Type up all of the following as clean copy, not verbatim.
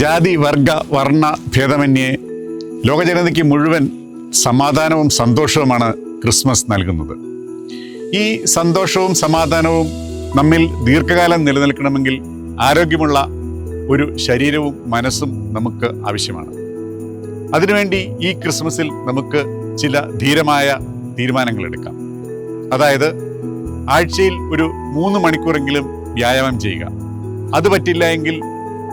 ജാതി വർഗ വർണ്ണ ഭേദമന്യേ ലോകജനതയ്ക്ക് മുഴുവൻ സമാധാനവും സന്തോഷവുമാണ് ക്രിസ്മസ് നൽകുന്നത്. ഈ സന്തോഷവും സമാധാനവും നമ്മിൽ ദീർഘകാലം നിലനിൽക്കണമെങ്കിൽ ആരോഗ്യമുള്ള ഒരു ശരീരവും മനസ്സും നമുക്ക് ആവശ്യമാണ്. അതിനുവേണ്ടി ഈ ക്രിസ്മസിൽ നമുക്ക് ചില ധീരമായ തീരുമാനങ്ങൾ എടുക്കാം. അതായത് ആഴ്ചയിൽ ഒരു 3 മണിക്കൂറെങ്കിലും വ്യായാമം ചെയ്യുക. അത് പറ്റില്ല എങ്കിൽ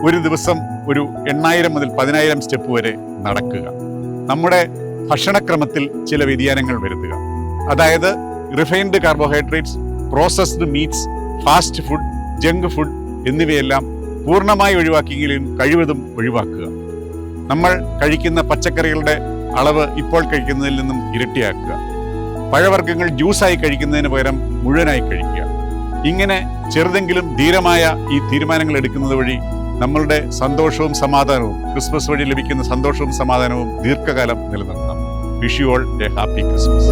ഒരു ദിവസം ഒരു 8000 മുതൽ 10000 സ്റ്റെപ്പ് വരെ നടക്കുക. നമ്മുടെ ഭക്ഷണക്രമത്തിൽ ചില വ്യതിയാനങ്ങൾ വരുത്തുക. അതായത് refined carbohydrates, processed meats, fast food, junk food എന്നിവയെല്ലാം പൂർണ്ണമായി ഒഴിവാക്കിയെങ്കിലും കഴിവതും ഒഴിവാക്കുക. നമ്മൾ കഴിക്കുന്ന പച്ചക്കറികളുടെ അളവ് ഇപ്പോൾ കഴിക്കുന്നതിൽ നിന്നും ഇരട്ടിയാക്കുക. പഴവർഗ്ഗങ്ങൾ ജ്യൂസായി കഴിക്കുന്നതിന് പകരം മുഴുവനായി കഴിക്കുക. ഇങ്ങനെ ചെറുതെങ്കിലും ധീരമായ ഈ തീരുമാനങ്ങൾ എടുക്കുന്നത് വഴി നമ്മളുടെ സന്തോഷവും സമാധാനവും, ക്രിസ്മസ് വഴി ലഭിക്കുന്ന സന്തോഷവും സമാധാനവും ദീർഘകാലം നിലനിർത്താം. Wish you all A happy Christmas.